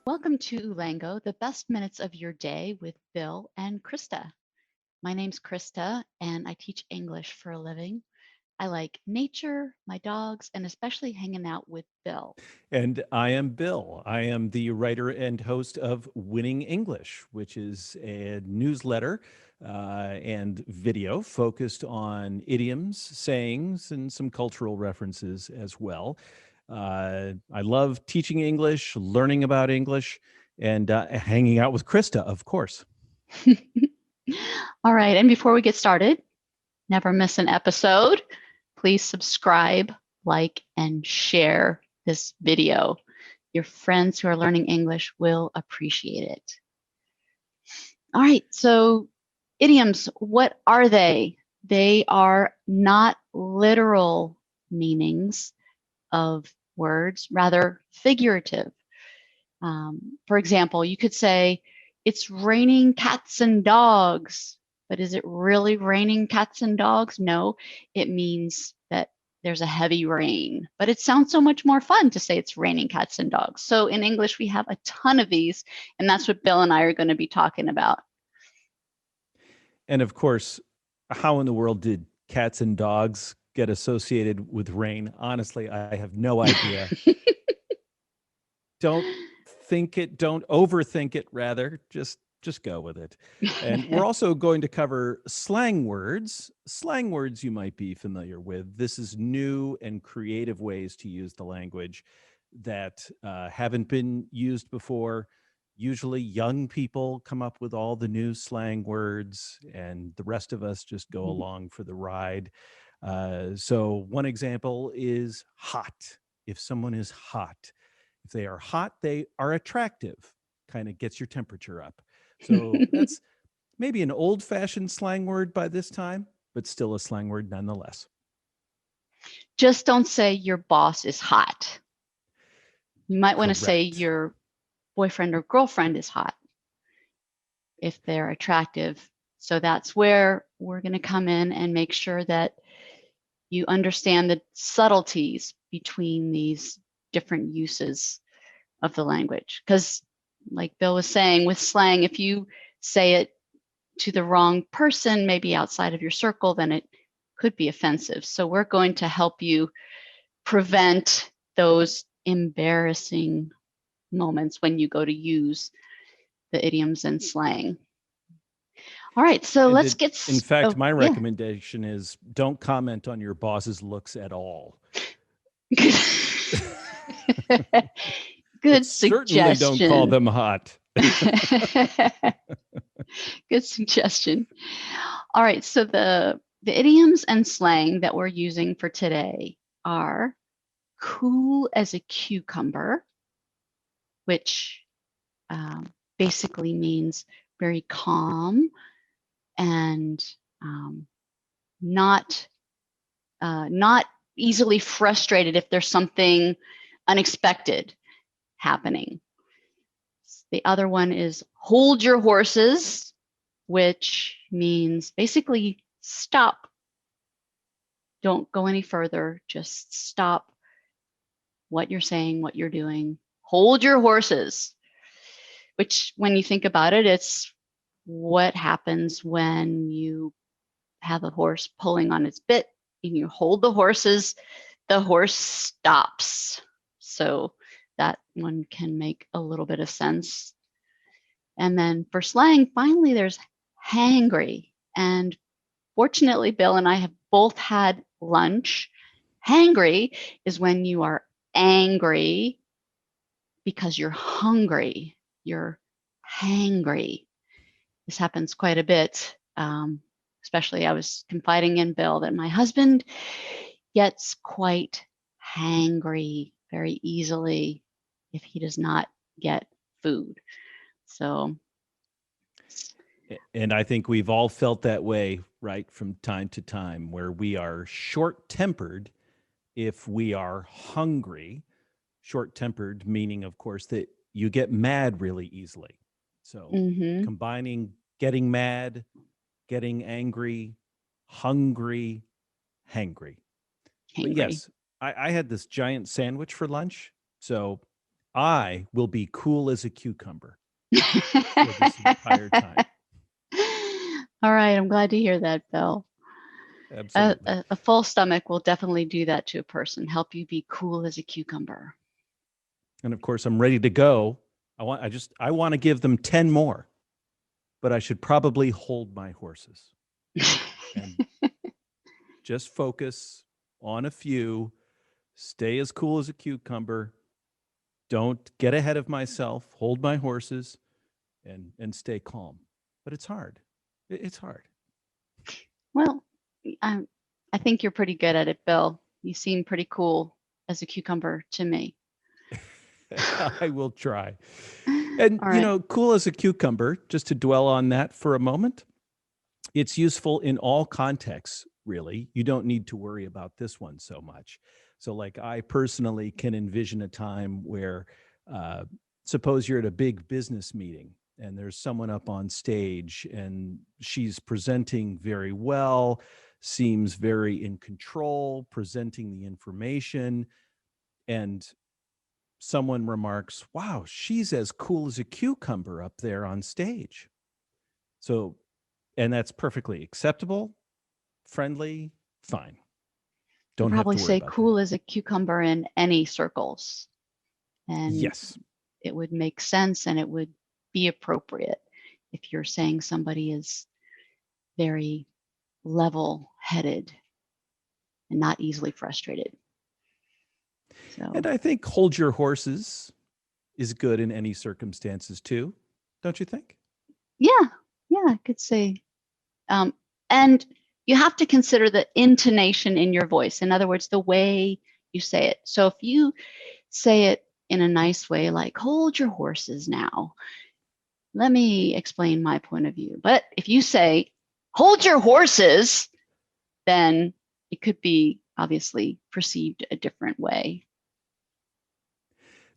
Welcome to Ulango, the best minutes of your day with Bill and Krista. My name's Krista, and I teach English for a living. I like nature, my dogs, and especially hanging out with Bill. And I am Bill. I am the writer and host of Winning English, which is a newsletter and video focused on idioms, sayings, and some cultural references as well. I love teaching English, learning about English, and hanging out with Krista, of course. All right, and before we get started, never miss an episode. Please subscribe, like, and share this video. Your friends who are learning English will appreciate it. All right, so idioms, what are they? They are not literal meanings of words, rather figurative. For example, you could say, it's raining cats and dogs, but is it really raining cats and dogs? No, it means that there's a heavy rain, but it sounds so much more fun to say it's raining cats and dogs. So in English, we have a ton of these, and that's what Bill and I are going to be talking about. And of course, how in the world did cats and dogs get associated with rain? Honestly, I have no idea. Don't think it, don't overthink it, rather. Just go with it. And we're also going to cover slang words. Slang words you might be familiar with. This is new and creative ways to use the language that haven't been used before. Usually young people come up with all the new slang words, and the rest of us just go along for the ride. So one example is hot. If someone is hot, if they are hot, they are attractive, kind of gets your temperature up. So that's maybe an old fashioned slang word by this time, but still a slang word nonetheless. Just don't say your boss is hot. You might want to say Correct. your boyfriend or girlfriend is hot if they're attractive. So that's where we're going to come in and make sure that you understand the subtleties between these different uses of the language. Because, like Bill was saying, with slang, if you say it to the wrong person, maybe outside of your circle, then it could be offensive. So we're going to help you prevent those embarrassing moments when you go to use the idioms and slang. All right, so And let's get. in fact, Oh, my yeah. recommendation is don't comment on your boss's looks at all. But Good certainly don't call suggestion. them hot. Good suggestion. All right, so the idioms and slang that we're using for today are cool as a cucumber, which um, basically means very calm and um, not not easily frustrated if there's something unexpected happening. The other one is hold your horses, which means basically stop. Don't go any further. Just stop what you're saying, what you're doing. Hold your horses, which, when you think about it, it's what happens when you have a horse pulling on its bit and you hold the horse stops. So that one can make a little bit of sense. And then for slang, finally, there's hangry. And fortunately, Bill and I have both had lunch. Hangry is when you are angry because you're hungry. You're hangry. This happens quite a bit. Especially, I was confiding in Bill that my husband gets quite hangry very easily if he does not get food. So, And I think we've all felt that way, right, from time to time, where we are short tempered if we are hungry. Short tempered, meaning, of course, that you get mad really easily. So mm-hmm, combining getting mad, getting angry, hungry, hangry. But hangry. yes, I had this giant sandwich for lunch. So I will be cool as a cucumber for this entire time. All right, I'm glad to hear that, Bill. Absolutely. A full stomach will definitely do that to a person, help you be cool as a cucumber. And of course, I'm ready to go. I want to give them 10 more, but I should probably hold my horses and just focus on a few, stay as cool as a cucumber, don't get ahead of myself, hold my horses and stay calm. But it's hard. It's hard. Well, I, I think you're pretty good at it, Bill. You seem pretty cool as a cucumber to me. I will try. And, All right. cool as a cucumber, just to dwell on that for a moment, it's useful in all contexts, really. You don't need to worry about this one so much. So, like, I personally can envision a time where, uh, suppose you're at a big business meeting and there's someone up on stage and she's presenting very well, seems very in control, presenting the information, and someone remarks, "Wow, she's as cool as a cucumber up there on stage." So, and that's perfectly acceptable, friendly, fine. You Don't have probably to worry say about that. cool as a cucumber in any circles, and Yes. it would make sense and it would be appropriate if you're saying somebody is very level headed and not easily frustrated. And So, I think hold your horses is good in any circumstances too, don't you think? yeah, yeah, I could say. Um, and you have to consider the intonation in your voice. In other words, the way you say it. So if you say it in a nice way, like, hold your horses now, let me explain my point of view. But if you say, hold your horses, then it could be obviously perceived a different way.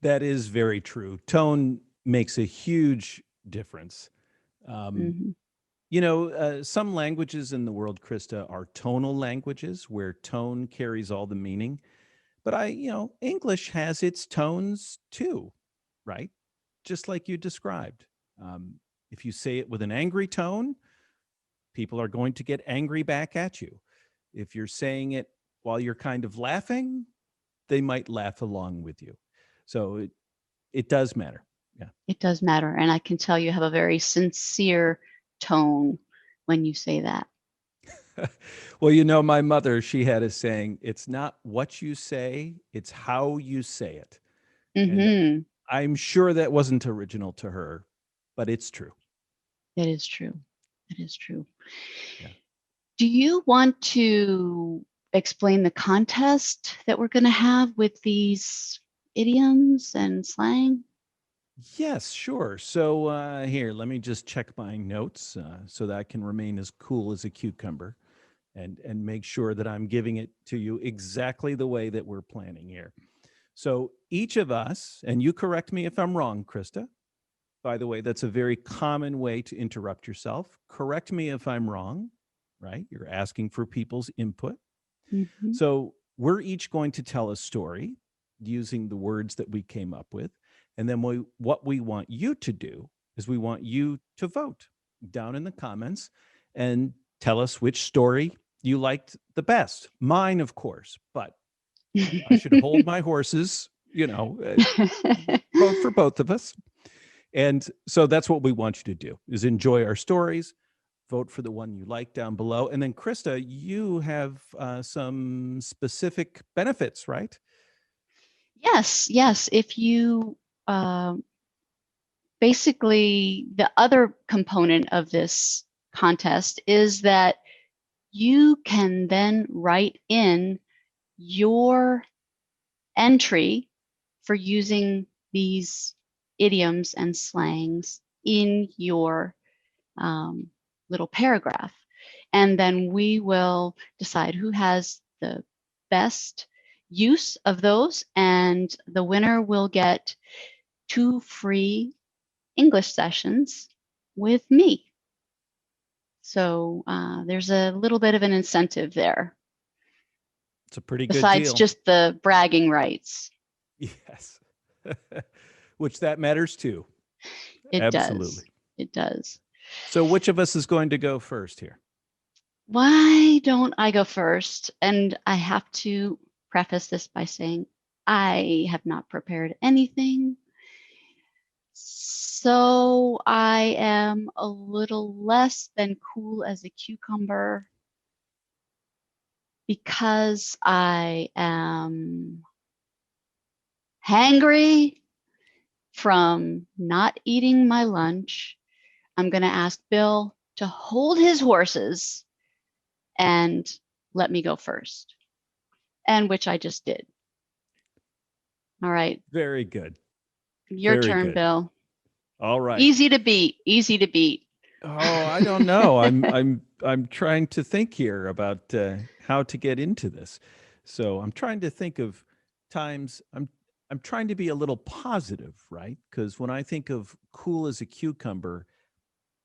That is very true. Tone makes a huge difference. Um, Hmm. some languages in the world, Krista, are tonal languages where tone carries all the meaning. But English has its tones too, right? Just like you described. Um, if you say it with an angry tone, people are going to get angry back at you. If you're saying it while you're kind of laughing, they might laugh along with you. So it does matter. Yeah. It does matter. And I can tell you have a very sincere tone when you say that. Well, my mother, she had a saying, it's not what you say, it's how you say it. And Hmm. I'm sure that wasn't original to her, but it's true. It is true. It is true. Yeah. Do you want to explain the contest that we're going to have with these idioms and slang? Yes, sure. So here, let me just check my notes so that I can remain as cool as a cucumber and make sure that I'm giving it to you exactly the way that we're planning here. So each of us, and you correct me if I'm wrong, Krista. By the way, that's a very common way to interrupt yourself. Correct me if I'm wrong, right? You're asking for people's input. Hmm. So we're each going to tell a story using the words that we came up with. And then what we want you to do is we want you to vote down in the comments and tell us which story you liked the best. Mine, of course, but I should hold my horses, vote for both of us. And so that's what we want you to do is enjoy our stories, vote for the one you like down below. And then, Krista, you have some specific benefits, right? Yes, yes. If you basically, the other component of this contest is that you can then write in your entry for using these idioms and slangs in your um, little paragraph. And then we will decide who has the best use of those, and the winner will get 2 free English sessions with me. So there's a little bit of an incentive there, It's a pretty good besides deal. just the bragging rights. Yes. which that matters too. It Absolutely. does. It does. So which of us is going to go first here? Why don't I go first? And I have to preface this by saying I have not prepared anything. So I am a little less than cool as a cucumber because I am hangry from not eating my lunch. I'm going to ask Bill to hold his horses and let me go first, and which I just did. All right. Very good. Your Very turn, good. Bill. All right. Easy to beat. Easy to beat. Oh, I don't know. I'm trying to think here about how to get into this. So I'm trying to think of times I'm trying to be a little positive, right? Because when I think of cool as a cucumber,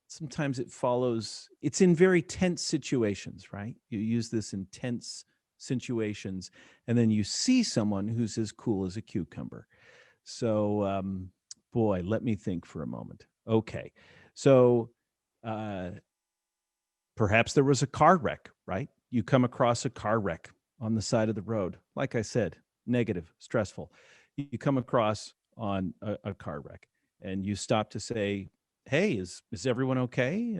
sometimes it's in very tense situations, right? You use this in tense situations, and then you see someone who's as cool as a cucumber. So, boy, let me think for a moment. Okay. So, uh, perhaps there was a car wreck, right? You come across a car wreck on the side of the road. Like I said, negative, stressful. You come across on a car wreck and you stop to say, "Hey, is everyone okay?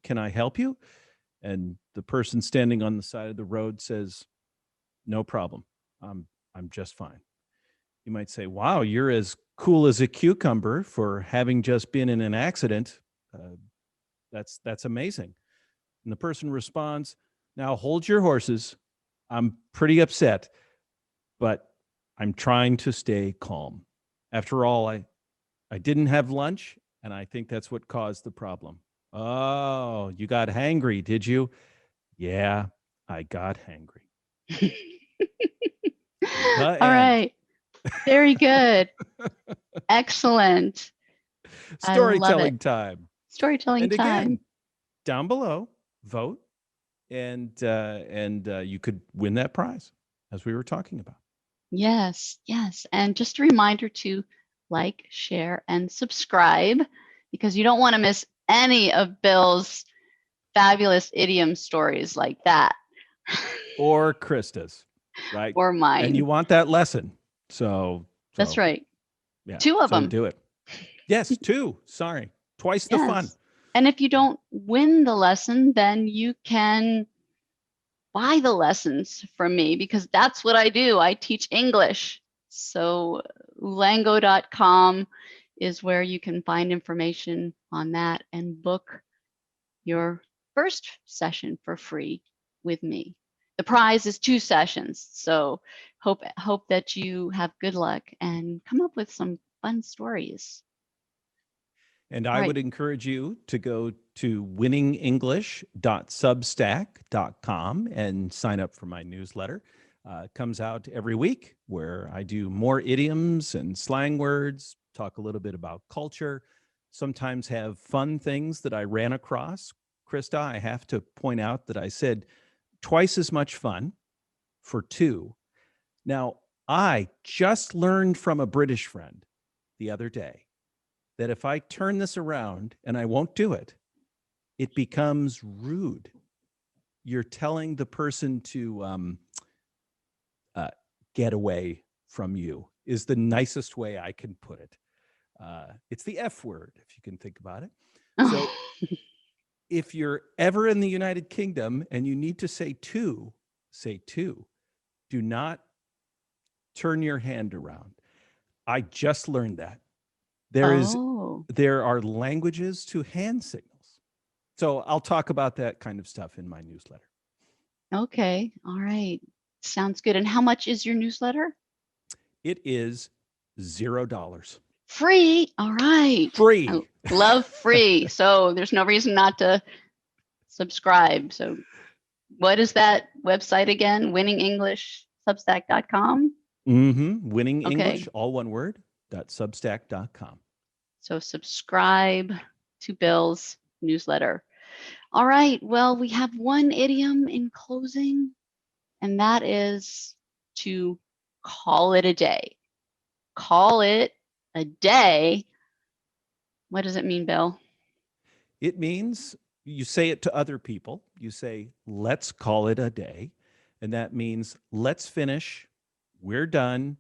Can I help you?" And the person standing on the side of the road says, "No problem. I'm just fine." You might say, "Wow, you're as cool as a cucumber for having just been in an accident. Uh, that's amazing." And the person responds, "Now hold your horses. I'm pretty upset, but I'm trying to stay calm. After all, I didn't have lunch, and I think that's what caused the problem." "Oh, you got hangry, did you?" "Yeah, I got hangry." The All end. right. Very good. Excellent. I love it. Storytelling time. Storytelling And time. again, down below, vote, and you could win that prize, as we were talking about. Yes, yes. And just a reminder to like, share, and subscribe because you don't want to miss any of Bill's fabulous idiom stories like that. Or Krista's, right? Or And you mine. want that lesson. So, That's so right. yeah. Two of So them. do it. Yes, two. Sorry. Twice the fun. Yes. And if you don't win the lesson, then you can buy the lessons from me because that's what I do. I teach English. So ulango.com is where you can find information on that and book your first session for free with me. The prize is 2 sessions. So hope that you have good luck and come up with some fun stories. And All I would right. encourage you to go to winningenglish.substack.com and sign up for my newsletter. It comes out every week where I do more idioms and slang words, talk a little bit about culture, sometimes have fun things that I ran across. Krista, I have to point out that I said twice as much fun for two. Now, I just learned from a British friend the other day that if I turn this around and I won't do it, it becomes rude. You're telling the person to uh, get away from you, is the nicest way I can put it. It's the F word, if you can think about it. So if you're ever in the United Kingdom and you need to say two, say two. Do not turn your hand around. I just learned that. Oh, There are languages to hand signals. So I'll talk about that kind of stuff in my newsletter. okay. All right. Sounds good. And how much is your newsletter? It is $0. Free. All right. I Free. love free. So there's no reason not to subscribe. So what is that website again? winningenglishsubstack.com. Winning Okay. English, all one word, .substack.com. So subscribe to Bill's newsletter. All right. Well, we have one idiom in closing, and that is to call it a day. Call it a day. What does it mean, Bill? It means you say it to other people. You say, let's call it a day. And that means let's finish. We're done.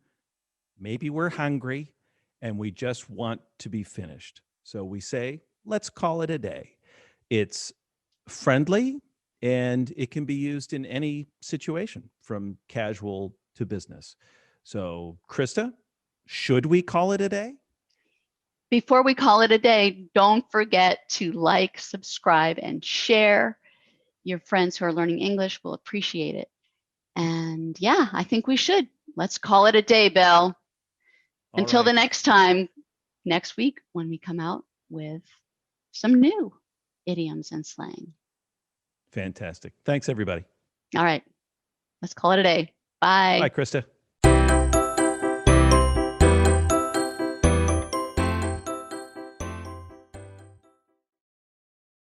Maybe we're hungry and we just want to be finished. So we say, let's call it a day. It's friendly and it can be used in any situation from casual to business. So, Krista, should we call it a day? Before we call it a day, don't forget to like, subscribe, and share. Your friends who are learning English will appreciate it. And yeah, I think we should. Let's call it a day, Bill. Until the next time, next week when we come out with some new idioms and slang. Fantastic. Thanks, everybody. All right, let's call it a day. Bye. Bye, Krista.